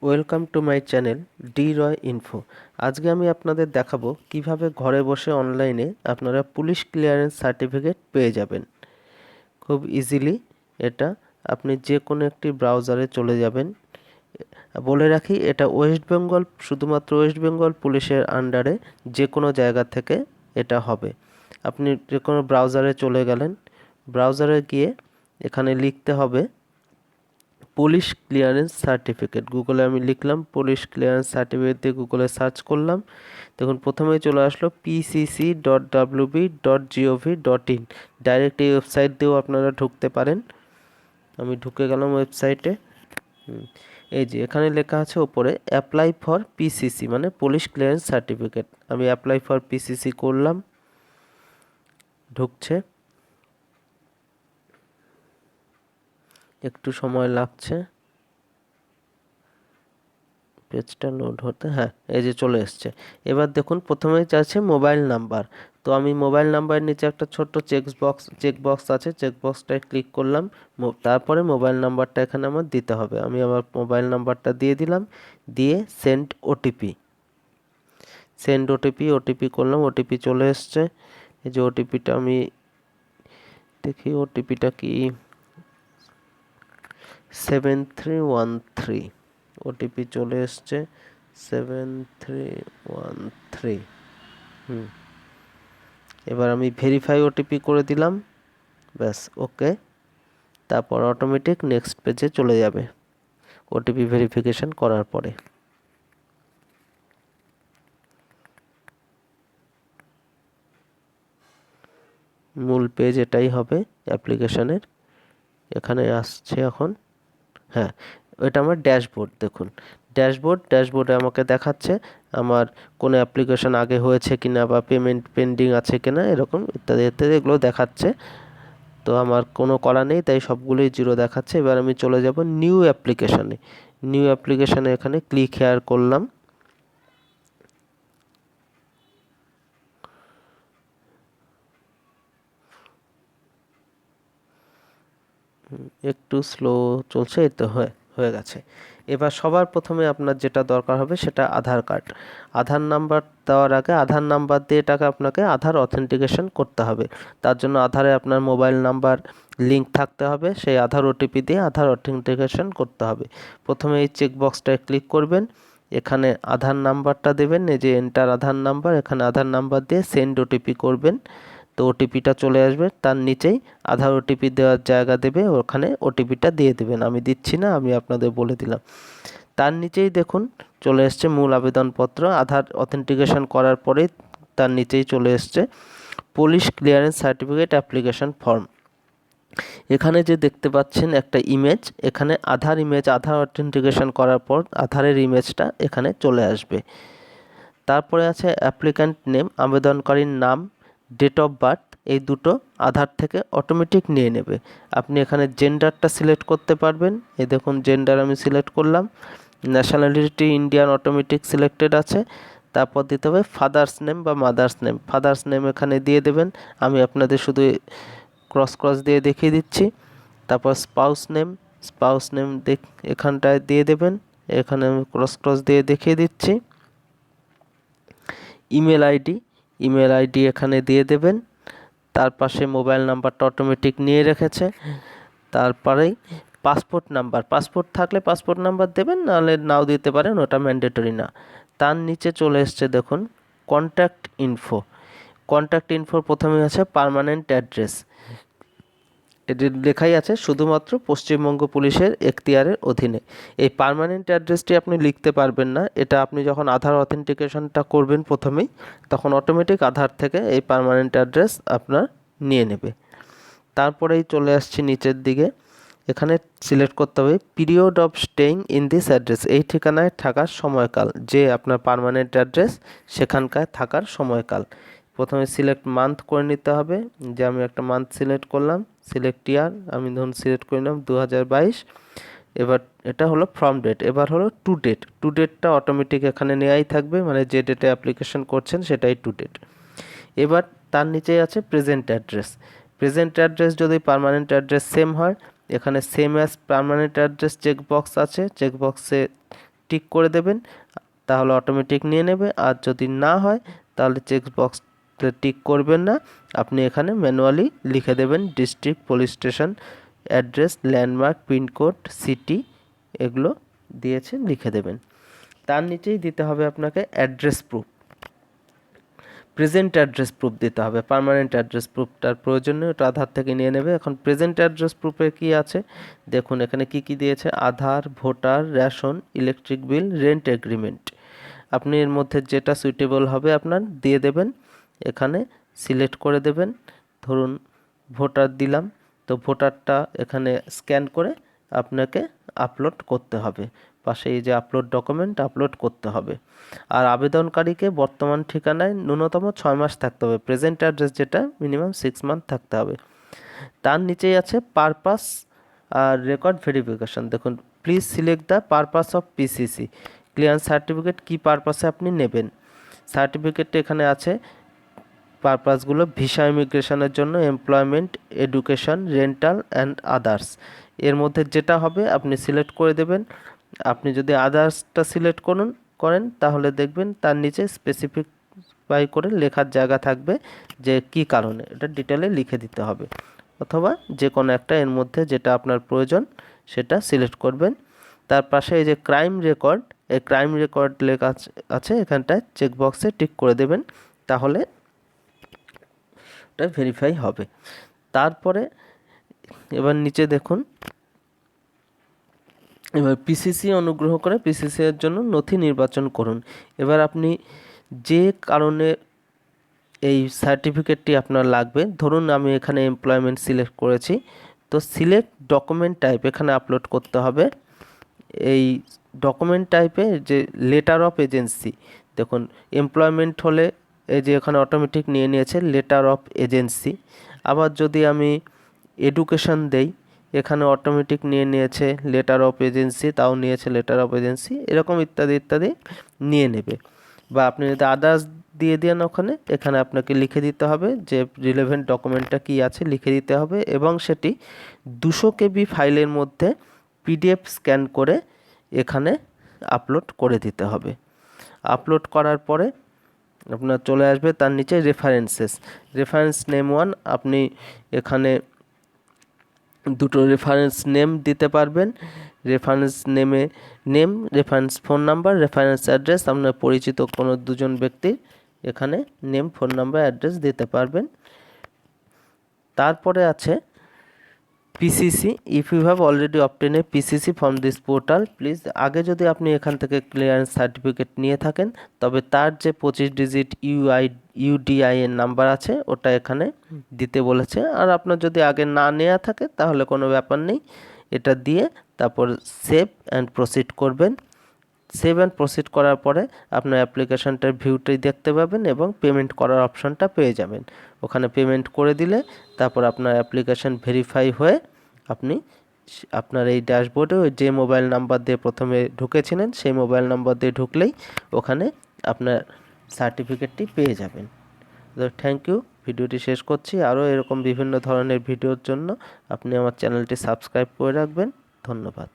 Welcome to my channel D Roy info. আজকে আমি আপনাদের দেখাবো কিভাবে ঘরে বসে অনলাইনে আপনারা পুলিশ ক্লিয়ারেন্স সার্টিফিকেট পেয়ে যাবেন খুব ইজিলি। এটা আপনি যে কোনো একটি ব্রাউজারে চলে যাবেন। বলে রাখি, এটা ওয়েস্ট বেঙ্গল, শুধুমাত্র ওয়েস্ট বেঙ্গল পুলিশের আন্ডারে যে কোনো জায়গা থেকে এটা হবে। আপনি যে কোনো ব্রাউজারে চলে গেলেন, ব্রাউজারে গিয়ে এখানে লিখতে হবে পুলিশ ক্লিয়ারেন্স সার্টিফিকেট। গুগলে আমি লিখলাম পুলিশ ক্লিয়ারেন্স সার্টিফিকেট, দিয়ে গুগলে সার্চ করলাম। দেখুন প্রথমেই চলে আসলো pcc.wb.gov.in। ডাইরেক্ট এই ওয়েবসাইট দিয়েও আপনারা ঢুকতে পারেন। আমি ঢুকে গেলাম ওয়েবসাইটে। এই যে এখানে লেখা আছে ওপরে অ্যাপ্লাই ফর পিসিসি, মানে পুলিশ ক্লিয়ারেন্স সার্টিফিকেট। আমি অ্যাপ্লাই ফর পিসিসি করলাম, ঢুকছে, একটু সময় লাগছে পেজটা লোড হতে। হ্যাঁ, এই যে চলে এসছে। এবার দেখুন প্রথমেই চাইছে মোবাইল নাম্বার। তো আমি মোবাইল নাম্বার নিচে একটা ছোট্ট চেকবক্স আছে, চেকবক্সটায় ক্লিক করলাম। তারপরে মোবাইল নাম্বারটা এখানে আমার দিতে হবে। আমি আমার মোবাইল নাম্বারটা দিয়ে দিলাম, দিয়ে সেন্ড ওটিপি করলাম। ওটিপি চলে এসছে। এই যে ওটিপিটা আমি দেখি, ওটিপিটা কি 7313। ওটিপি চলে এসছে 7313। এবার আমি ভেরিফাই ওটিপি করে দিলাম, ব্যাস ওকে। তারপর অটোমেটিক নেক্সট পেজে চলে যাবে ওটিপি ভেরিফিকেশন করার পরে। মূল পেজ এটাই হবে অ্যাপ্লিকেশনের। এখানে আসছে এখন। হ্যাঁ, এটা আমার ড্যাশবোর্ড। দেখুন ড্যাশবোর্ডে আমাকে দেখাচ্ছে আমার কোনো অ্যাপ্লিকেশন আগে হয়েছে কিনা, বা পেমেন্ট পেন্ডিং আছে কিনা, এরকম ইত্যাদি ইত্যাদি এগুলো দেখাচ্ছে। তো আমার কোনো করা নেই, তাই সবগুলোই জিরো দেখাচ্ছে। এবার আমি চলে যাব নিউ অ্যাপ্লিকেশানে এখানে ক্লিক হেয়ার করলাম। একটু স্লো চলছে, এই তো হয়ে গেছে। এবার সবার প্রথমে আপনার যেটা দরকার হবে সেটা আধার কার্ড। আধার নাম্বার দেওয়ার আগে আধার নাম্বার দিয়ে এটাকে আপনাকে আধার অথেন্টিকেশন করতে হবে। তার জন্য আধারে আপনার মোবাইল নাম্বার লিঙ্ক থাকতে হবে, সেই আধার ওটিপি দিয়ে আধার অথেন্টিকেশন করতে হবে। প্রথমে এই চেকবক্সটায় ক্লিক করবেন, এখানে আধার নাম্বারটা দেবেন, এই যে এন্টার আধার নাম্বার, এখানে আধার নাম্বার দিয়ে সেন্ড ওটিপি করবেন। তো ওটিপিটা চলে আসবে, তার নিচেই আধার ওটিপি দেওয়ার জায়গা দেবে, ওখানে ওটিপিটা দিয়ে দেবেন। আমি দিচ্ছি না, আমি আপনাদের বলে দিলাম। তার নিচেই দেখুন চলে এসছে মূল আবেদনপত্র। আধার অথেন্টিকেশন করার পরেই তার নিচেই চলে এসছে police clearance certificate application form. এখানে যে দেখতে পাচ্ছেন একটা ইমেজ, এখানে আধার অথেন্টিকেশন করার পর আধারের ইমেজটা এখানে চলে আসবে। তারপরে আছে অ্যাপ্লিক্যান্ট নেম, আবেদনকারীর নাম, ডেট অফ বার্থ, এই দুটো আধার থেকে অটোমেটিক নিয়ে নেবে। আপনি এখানে জেন্ডারটা সিলেক্ট করতে পারবেন। এই দেখুন জেন্ডার আমি সিলেক্ট করলাম। ন্যাশনালিটি ইন্ডিয়ান অটোমেটিক সিলেক্টেড আছে। তারপর দিতে হবে ফাদার্স নেম বা মাদার্স নেম। ফাদার্স নেম এখানে দিয়ে দেবেন। আমি আপনাদের শুধু ক্রস দিয়ে দেখিয়ে দিচ্ছি। তারপর স্পাউস নেম এখানটায় দিয়ে দেবেন। এখানে আমি ক্রস দিয়ে দেখিয়ে দিচ্ছি। ইমেল আইডি এখানে দিয়ে দেবেন। তার পাশে মোবাইল নাম্বারটা অটোমেটিক নিয়ে রেখেছে। তারপরেই পাসপোর্ট থাকলে পাসপোর্ট নাম্বার দেবেন, নাহলে নাও দিতে পারেন, ওটা ম্যান্ডেটরি না। তার নিচে চলে এসছে দেখুন কন্ট্যাক্ট ইনফোর প্রথমে আছে পার্মানেন্ট অ্যাড্রেস। এটি লেখাই আছে শুধুমাত্র পশ্চিমবঙ্গ পুলিশের এখতিয়ারের অধীনে। এই পার্মানেন্ট অ্যাড্রেসটি আপনি লিখতে পারবেন না, এটা আপনি যখন আধার অথেন্টিকেশনটা করবেন প্রথমেই, তখন অটোমেটিক আধার থেকে এই পার্মানেন্ট অ্যাড্রেস আপনার নিয়ে নেবে। তারপরেই চলে আসছি নিচের দিকে, এখানে সিলেক্ট করতে হবে period of staying in this address, এই ঠিকানায় থাকার সময়কাল, যে আপনার পার্মানেন্ট অ্যাড্রেস সেখানকার থাকার সময়কাল। প্রথমে সিলেক্ট মান্থ করে নিতে হবে, যে আমি একটা মান্থ সিলেক্ট করলাম। সিলেক্ট ইয়ার, আমি ধরুন সিলেক্ট করে নিলাম 2022। এবার এটা হলো ফ্রম ডেট। এবার হলো টু ডেটটা অটোমেটিক এখানে নেওয়াই থাকবে, মানে যে ডেটে অ্যাপ্লিকেশন করছেন সেটাই টু ডেট। এবার তার নিচেই আছে প্রেজেন্ট অ্যাড্রেস যদি পার্মানেন্ট অ্যাড্রেস সেম হয়, এখানে same as permanent address checkbox আছে, চেকবক্সে টিক করে দেবেন, তাহলে অটোমেটিক নিয়ে নেবে। আর যদি না হয় তাহলে চেক বক্স টিক করবেন না, আপনি এখানে ম্যানুয়ালি লিখে দেবেন district, police station, address, landmark, pin code, city, এগুলো দিয়েছে লিখে দেবেন। তার নিচেই দিতে হবে আপনাকে address proof, present address proof দিতে হবে। পার্মানেন্ট অ্যাড্রেস প্রুফটার প্রয়োজন নেই, ওটা আধার থেকে নিয়ে নেবে। এখন প্রেজেন্ট অ্যাড্রেস প্রুফে কি আছে দেখুন, এখানে কি কি দিয়েছে, Aadhaar, voter, ration, electric bill, rent agreement. আপনি এর মধ্যে যেটা সুইটেবল হবে আপনার দিয়ে দেবেন, এখানে সিলেক্ট করে দেবেন। ধরুন ভোটার দিলাম, তো ভোটারটা এখানে স্ক্যান করে আপনাকে আপলোড করতে হবে, পাশে এই যে আপলোড ডকুমেন্ট আপলোড করতে হবে। আর আবেদনকারীকে বর্তমান ঠিকানায় ন্যূনতম 6 মাস থাকতে হবে, প্রেজেন্ট অ্যাড্রেস যেটা মিনিমাম 6 মান্থ থাকতে হবে। তার নিচেই আছে পারপাস আর রেকর্ড ভেরিফিকেশন। দেখুন, please select the purpose of PCC clearance certificate, কী পারপাসে আপনি নেবেন। সার্টিফিকেটটা এখানে আছে পারপাসগুলো, ভিসা ইমিগ্রেশনের জন্য, employment, education, rental and others. এর মধ্যে যেটা হবে আপনি সিলেক্ট করে দেবেন। আপনি যদি আদার্সটা সিলেক্ট করেন তাহলে দেখবেন তার নিচে স্পেসিফাই করে লেখার জায়গা থাকবে যে কি কারণে, এটা ডিটেলে লিখে দিতে হবে। অথবা যে কোনো একটা এর মধ্যে যেটা আপনার প্রয়োজন সেটা সিলেক্ট করবেন। তার পাশে এই যে ক্রাইম রেকর্ড, এই ক্রাইম রেকর্ড লেখা আছে, এখানটায় চেকবক্সে টিক করে দেবেন, তাহলে এটা ভেরিফাই হবে। তারপরে এবার নিচে দেখুন, এবার পিসিসি অনুগ্রহ করে পিসিসি এর জন্য নথি নির্বাচন করুন। এবার আপনি যে কারণে এই সার্টিফিকেটটি আপনার লাগবে, ধরুন আমি এখানে এমপ্লয়মেন্ট সিলেক্ট করেছি, তো সিলেক্ট ডকুমেন্ট টাইপ এখানে আপলোড করতে হবে। এই ডকুমেন্ট টাইপে যে লেটার অফ এজেন্সি, দেখুন এমপ্লয়মেন্ট হলে এই যে এখানে অটোমেটিক নিয়ে নিয়েছে লেটার অফ এজেন্সি। আবার যদি আমি এডুকেশন দেই, এখানে অটোমেটিক নিয়ে নিয়েছে লেটার অফ এজেন্সি, তাও নিয়েছে লেটার অফ এজেন্সি, এরকম ইত্যাদি ইত্যাদি নিয়ে নেবে। বা আপনি যদি আদার্স দিয়ে দেন ওখানে, এখানে আপনাকে লিখে দিতে হবে যে রিলেভেন্ট ডকুমেন্টটা কী আছে লিখে দিতে হবে, এবং সেটি 200 KB ফাইলের মধ্যে পিডিএফ স্ক্যান করে এখানে আপলোড করে দিতে হবে। আপলোড করার পরে আপনার চলে আসবে তার নিচে রেফারেন্সেস, রেফারেন্স নেম 1, আপনি এখানে দুটো রেফারেন্স নেম দিতে পারবেন। Reference name, reference phone number, reference address, আপনার পরিচিত কোনো দুজন ব্যক্তির এখানে নেম, ফোন নাম্বার, অ্যাড্রেস দিতে পারবেন। তারপরে আছে PCC, if you have already obtain a PCC from this portal please. আগে যদি আপনি এখান থেকে ক্লিয়ারেন্স সার্টিফিকেট নিয়ে থাকেন, তবে তার যে 25 ডিজিট ইউডিআইএন নাম্বার আছে ওটা এখানে দিতে বলেছে। আর আপনার যদি আগে না নেওয়া থাকে তাহলে কোনো ব্যাপার নেই, এটা দিয়ে তারপর সেভ অ্যান্ড প্রসিড করবেন। সেভ অ্যান্ড প্রসিড করার পরে আপনার অ্যাপ্লিকেশনটার ভিউটাই দেখতে পাবেন এবং পেমেন্ট করার অপশানটা পেয়ে যাবেন। ওখানে পেমেন্ট করে দিলে তারপর আপনার অ্যাপ্লিকেশন ভেরিফাই হয়ে আপনি আপনার এই ড্যাশবোর্ডে যে মোবাইল নাম্বার দিয়ে প্রথমে ঢুকেছিলেন সেই মোবাইল নাম্বার দিয়ে ঢুকলেই ওখানে আপনার সার্টিফিকেটটি পেয়ে যাবেন। তো থ্যাংক ইউ, ভিডিওটি শেষ করছি। আরও এরকম বিভিন্ন ধরনের ভিডিওর জন্য আপনি আমার চ্যানেলটি সাবস্ক্রাইব করে রাখবেন। ধন্যবাদ।